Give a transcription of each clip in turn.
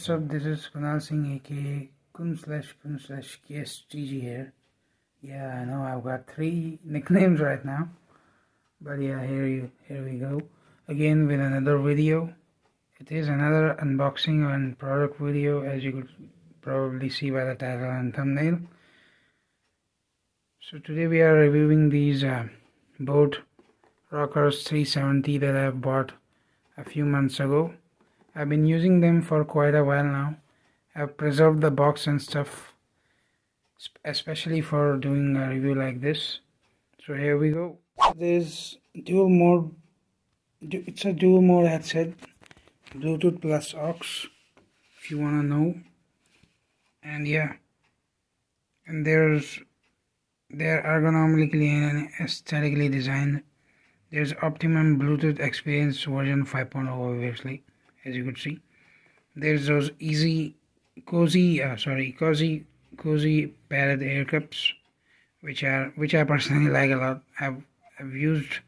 what's up? This is Kunal Singh aka kun/kun/ksgg here. Yeah, I know I've got 3 nicknames right now, but yeah, here we go again with another video. It is another unboxing and product video, as you could probably see by the title and thumbnail. So today we are reviewing these Boat Rockerz 370 that I've bought a few months ago. I've been using them for quite a while now. I've preserved the box and stuff, especially for doing a review like this. So here we go. There's dual mode. It's a dual mode headset, Bluetooth plus aux, if you wanna know. And yeah, and they're ergonomically and aesthetically designed. There's optimum Bluetooth experience version 5.0 obviously, as you could see. There's those cozy padded ear cups, which I personally like a lot. I've used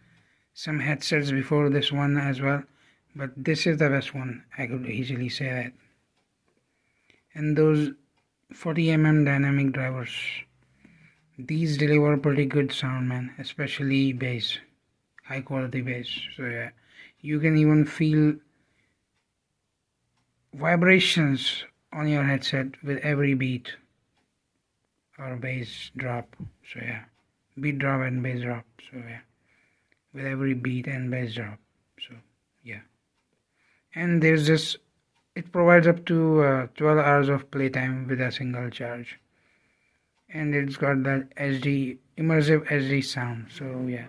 some headsets before this one as well, but this is the best one, I could easily say that. And those 40mm dynamic drivers, these deliver pretty good sound, man, especially bass, high quality bass. So yeah, you can even feel vibrations on your headset with every beat or bass drop. So yeah, beat drop and bass drop. So yeah, with every beat and bass drop. So yeah, and there's this, it provides up to 12 hours of playtime with a single charge, and it's got that immersive HD sound. So yeah,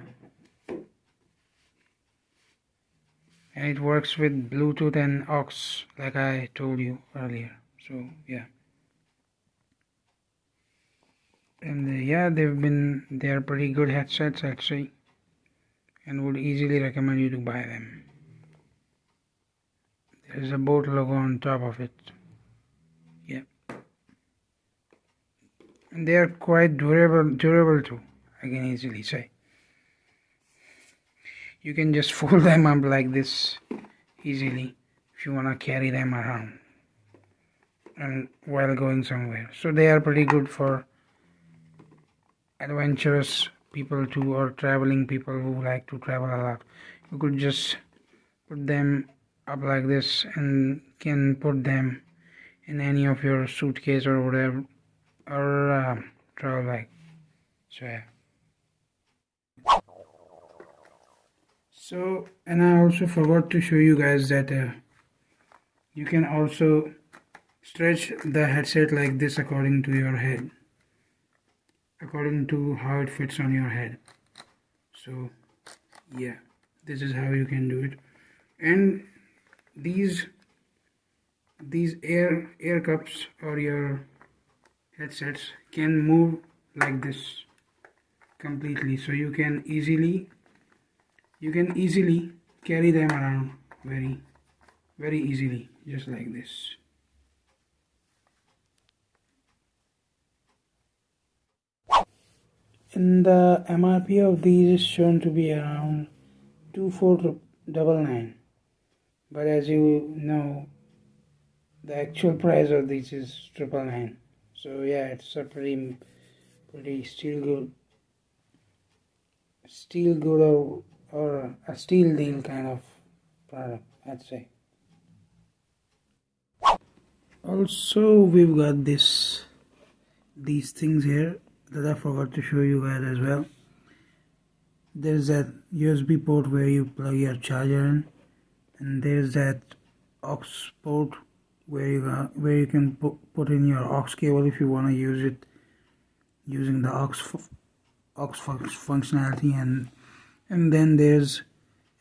and it works with Bluetooth and aux, like I told you earlier. So yeah, and yeah, they are pretty good headsets actually, and would easily recommend you to buy them. There's a boat logo on top of it. Yeah, and they are quite durable too, I can easily say. You can just fold them up like this easily if you want to carry them around and while going somewhere. So they are pretty good for adventurous people too, or traveling people who like to travel a lot. You could just put them up like this and can put them in any of your suitcase or whatever, or travel bag. So yeah. So, and I also forgot to show you guys that you can also stretch the headset like this according to your head, according to how it fits on your head. So yeah, this is how you can do it. And these air cups or your headsets can move like this completely, so you can easily carry them around very easily, just like this. And the MRP of these is shown to be around 2499, but as you know, the actual price of these is 999. So yeah, it's a pretty still good or a steal deal kind of product, I'd say. Also, we've got these things here that I forgot to show you guys as well. There's that USB port where you plug your charger in, and there's that aux port where you can put in your aux cable if you want to use it using the aux functionality, and then there's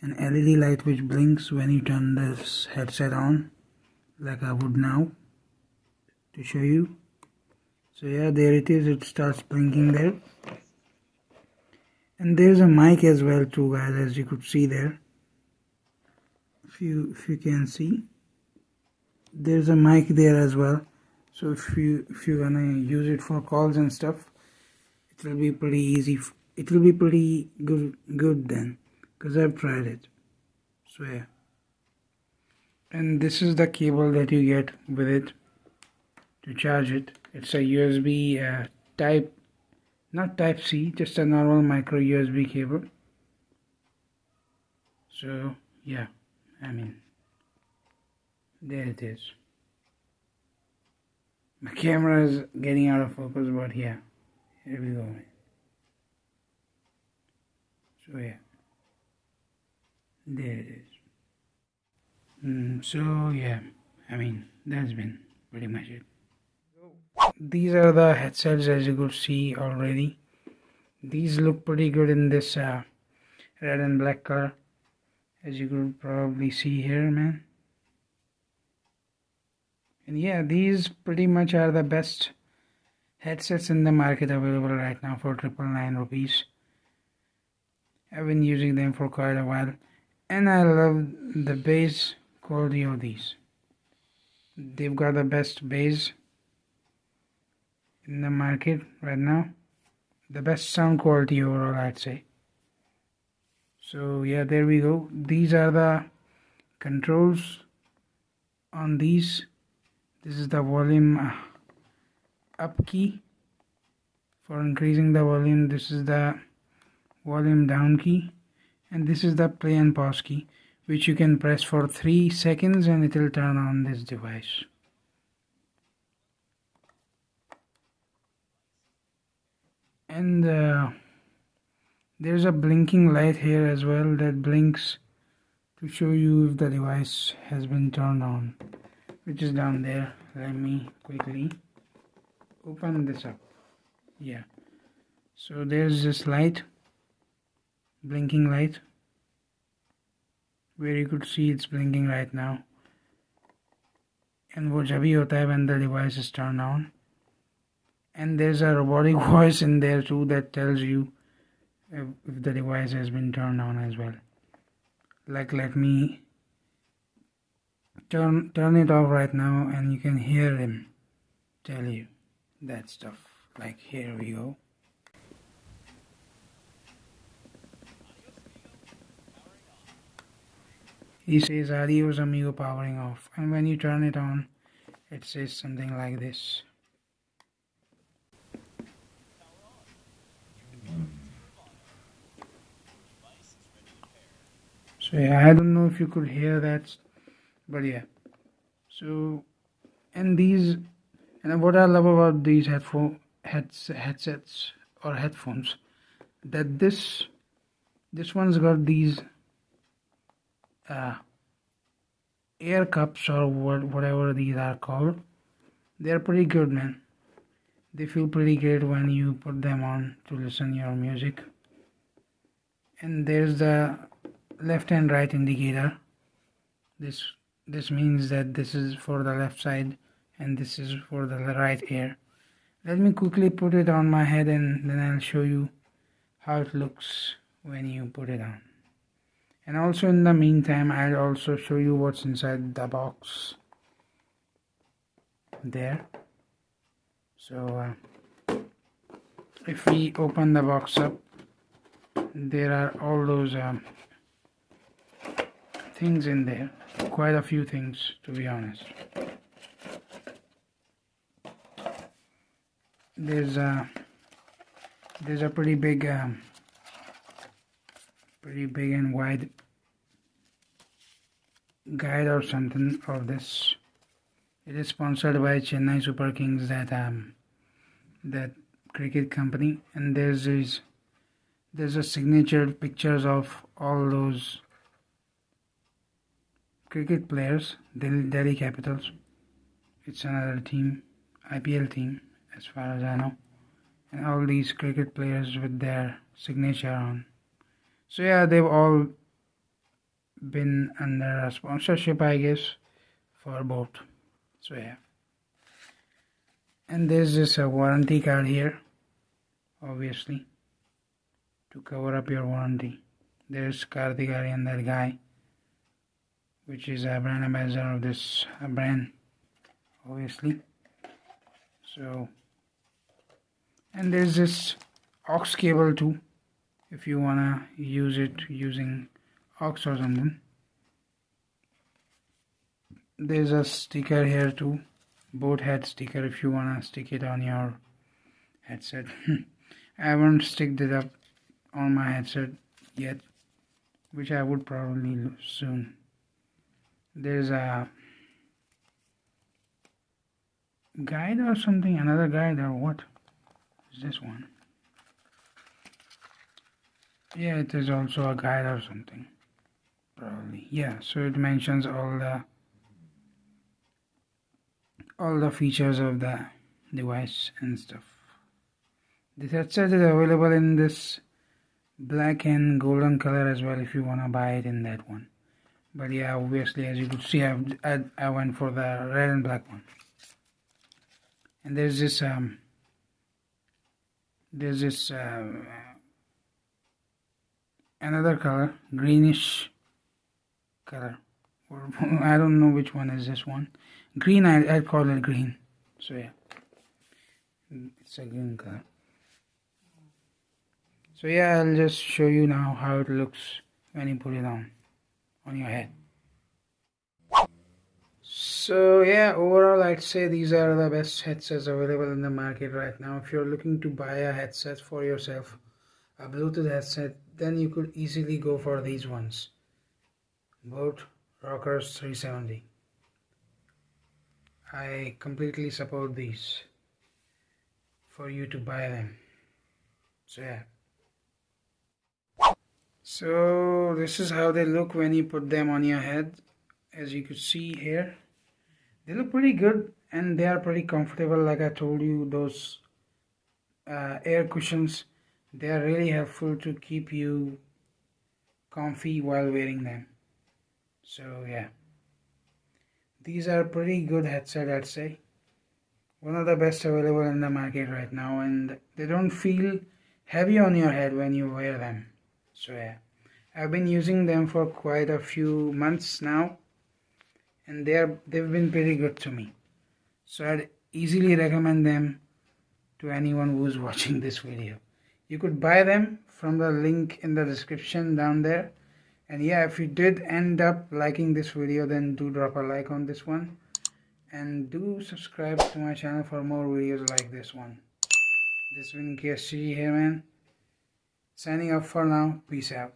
an LED light which blinks when you turn this headset on, like I would now to show you. So yeah, there it is, it starts blinking there. And there's a mic as well too, guys, as you could see there. If you can see, there's a mic there as well. So if you're gonna use it for calls and stuff, it will be pretty easy. It will be pretty good then, because I've tried it. So yeah. And this is the cable that you get with it to charge it. It's a USB type, not type C, just a normal micro USB cable. So yeah, I mean, there it is. My camera is getting out of focus, but yeah, here we go. So yeah, there it is. So yeah, I mean, that's been pretty much it. These are the headsets, as you could see already. These look pretty good in this red and black color, as you could probably see here, man. And yeah, these pretty much are the best headsets in the market available right now for 999 rupees. I've been using them for quite a while, and I love the bass quality of these. They've got the best bass in the market right now, the best sound quality overall, I'd say. So yeah, there we go. These are the controls on these. This is the volume up key for increasing the volume. This is the volume down key, and this is the play and pause key, which you can press for 3 seconds and it will turn on this device. And there's a blinking light here as well that blinks to show you if the device has been turned on, which is down there. Let me quickly open this up. Yeah, so there's this light, blinking light, where you could see it's blinking right now, and वो जब ही होता है when the device is turned on. And there's a robotic voice in there too that tells you if the device has been turned on as well. Like, let me turn it off right now, and you can hear him tell you that stuff. Like, here we go. He says adios amigo, powering off, and when you turn it on, it says something like this. So yeah, I don't know if you could hear that, but yeah. So, and what I love about these headsets or headphones, that this one's got these air cups or whatever these are called. They're pretty good, man. They feel pretty great when you put them on to listen your music. And there's the left and right indicator. This means that this is for the left side and this is for the right ear. Let me quickly put it on my head, and then I'll show you how it looks when you put it on. And also in the meantime, I'll also show you what's inside the box there. So if we open the box up, there are all those things in there, quite a few things, to be honest. There's a pretty big and wide guide or something of this. It is sponsored by Chennai Super Kings, that cricket company, and there's a signature pictures of all those cricket players, Delhi Capitals. It's another team, IPL team as far as I know, and all these cricket players with their signature on. So yeah, they've all been under a sponsorship, I guess, for both. So yeah, and there's this warranty card here, obviously, to cover up your warranty. There's Karthikari and that guy, which is a brand ambassador of this brand, obviously. So, and there's this aux cable too, if you wanna use it using aux or something. there's a sticker here too, boat head sticker, if you wanna stick it on your headset. I haven't sticked it up on my headset yet, which I would probably do soon. There's a guide or something, another guide, or what is this one? Yeah, it is also a guide or something, probably. Yeah, so it mentions all the features of the device and stuff. This headset is available in this black and golden color as well if you wanna buy it in that one. But yeah, obviously, as you could see, I went for the red and black one. And there's this another color, greenish color, or I don't know which one is this one. Green, I'd call it green. So yeah, it's a green color. So yeah, I'll just show you now how it looks when you put it on your head. So yeah, overall I'd say these are the best headsets available in the market right now. If you're looking to buy a headset for yourself, a Bluetooth headset, then you could easily go for these ones. Boat Rockerz 370. I completely support these for you to buy them. So yeah. So this is how they look when you put them on your head. As you could see here, they look pretty good and they are pretty comfortable. Like I told you, those air cushions, they are really helpful to keep you comfy while wearing them. So yeah, these are pretty good headset, I'd say. One of the best available in the market right now, and they don't feel heavy on your head when you wear them. So yeah, I've been using them for quite a few months now, and they've been pretty good to me. So I'd easily recommend them to anyone who's watching this video. You could buy them from the link in the description down there. And yeah, if you did end up liking this video, then do drop a like on this one. And do subscribe to my channel for more videos like this one. This has been KSG here, man. Signing off for now. Peace out.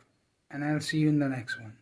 And I'll see you in the next one.